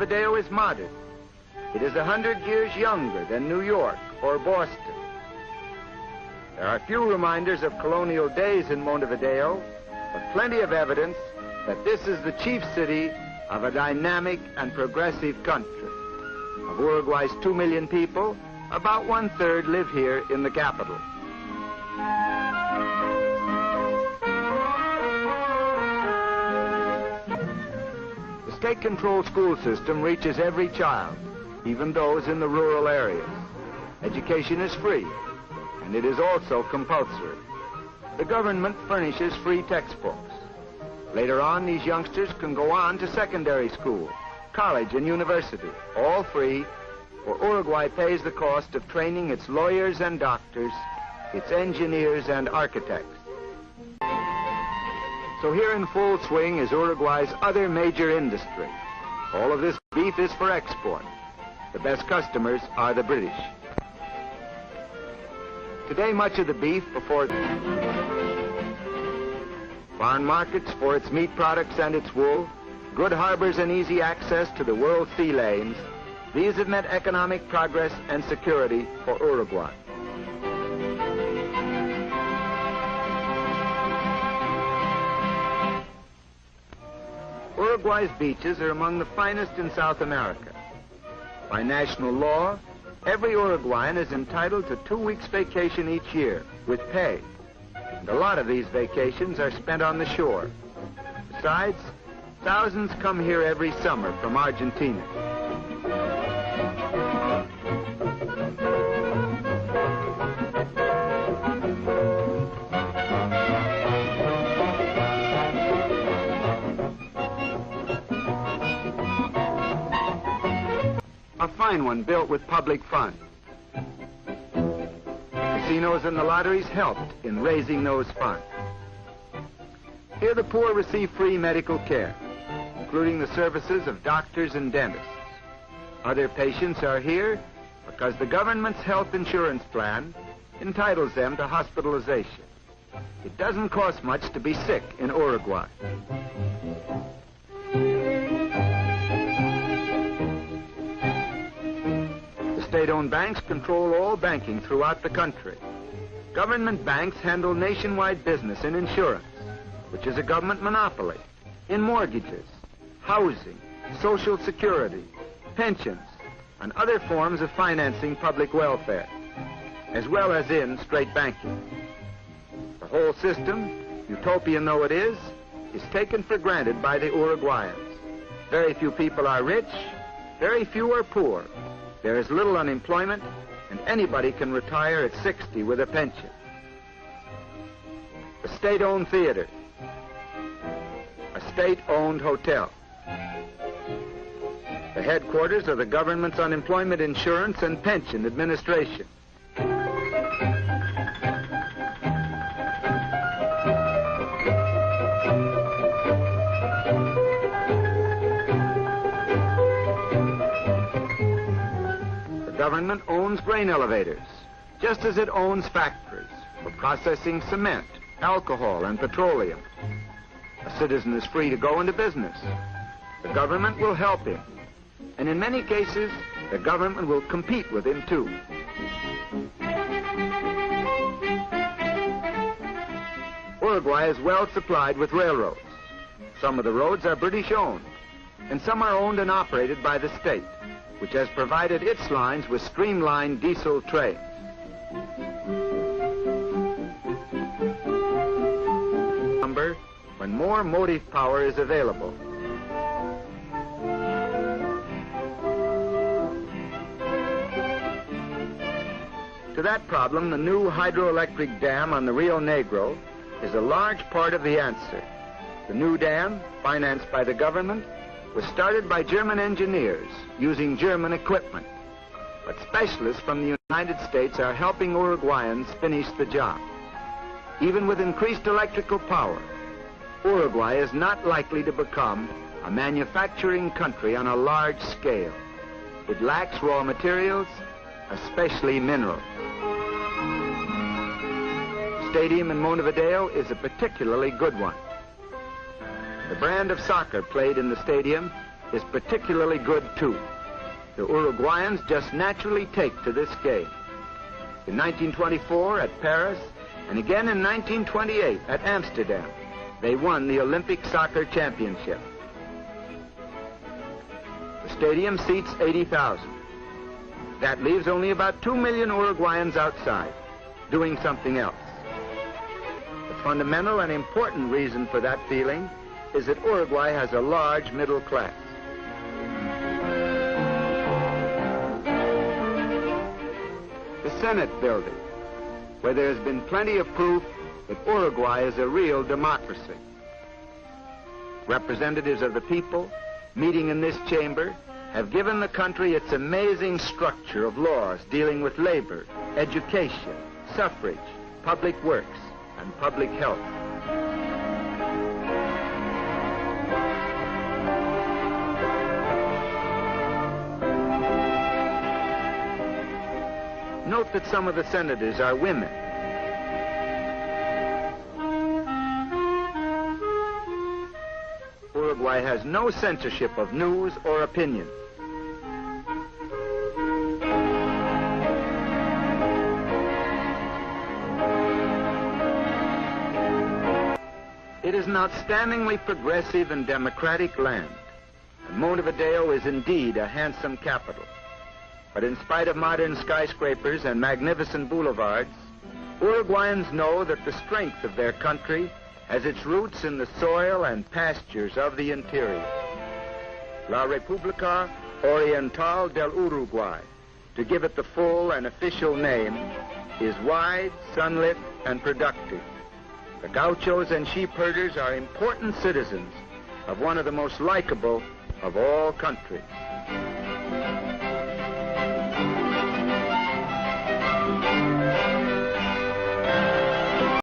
Montevideo is modern. It is 100 years younger than New York or Boston. There are few reminders of colonial days in Montevideo, but plenty of evidence that this is the chief city of a dynamic and progressive country. Of Uruguay's 2 million people, about 1/3 live here in the capital. The state-controlled school system reaches every child, even those in the rural areas. Education is free, and it is also compulsory. The government furnishes free textbooks. Later on, these youngsters can go on to secondary school, college, and university, all free, for Uruguay pays the cost of training its lawyers and doctors, its engineers and architects. So here in full swing is Uruguay's other major industry. All of this beef is for export. The best customers are the British. Today, much of the beef before foreign markets for its meat products and its wool, good harbors and easy access to the world sea lanes, these have meant economic progress and security for Uruguay. Uruguay's beaches are among the finest in South America. By national law, every Uruguayan is entitled to 2 weeks vacation each year with pay. And a lot of these vacations are spent on the shore. Besides, thousands come here every summer from Argentina. A fine one built with public funds. Casinos and the lotteries helped in raising those funds. Here the poor receive free medical care, including the services of doctors and dentists. Other patients are here because the government's health insurance plan entitles them to hospitalization. It doesn't cost much to be sick in Uruguay. State-owned banks control all banking throughout the country. Government banks handle nationwide business in insurance, which is a government monopoly, in mortgages, housing, social security, pensions, and other forms of financing public welfare, as well as in straight banking. The whole system, utopian though it is taken for granted by the Uruguayans. Very few people are rich, very few are poor. There is little unemployment, and anybody can retire at 60 with a pension. A state-owned theater, a state-owned hotel, the headquarters of the government's unemployment insurance and pension administration. The government owns grain elevators, just as it owns factories for processing cement, alcohol, and petroleum. A citizen is free to go into business. The government will help him. And in many cases, the government will compete with him too. Uruguay is well supplied with railroads. Some of the roads are British-owned, and some are owned and operated by the state, which has provided its lines with streamlined diesel trains. When more motive power is available. To that problem, the new hydroelectric dam on the Rio Negro is a large part of the answer. The new dam, financed by the government, was started by German engineers using German equipment. But specialists from the United States are helping Uruguayans finish the job. Even with increased electrical power, Uruguay is not likely to become a manufacturing country on a large scale. It lacks raw materials, especially minerals. The stadium in Montevideo is a particularly good one. The brand of soccer played in the stadium is particularly good too. The Uruguayans just naturally take to this game. In 1924 at Paris, and again in 1928 at Amsterdam, they won the Olympic soccer championship. The stadium seats 80,000. That leaves only about 2 million Uruguayans outside, doing something else. The fundamental and important reason for that feeling is that Uruguay has a large middle class. The Senate building, where there has been plenty of proof that Uruguay is a real democracy. Representatives of the people meeting in this chamber have given the country its amazing structure of laws dealing with labor, education, suffrage, public works, and public health. Note that some of the senators are women. Uruguay has no censorship of news or opinion. It is an outstandingly progressive and democratic land, and Montevideo is indeed a handsome capital. But in spite of modern skyscrapers and magnificent boulevards, Uruguayans know that the strength of their country has its roots in the soil and pastures of the interior. La República Oriental del Uruguay, to give it the full and official name, is wide, sunlit, and productive. The gauchos and sheep herders are important citizens of one of the most likable of all countries.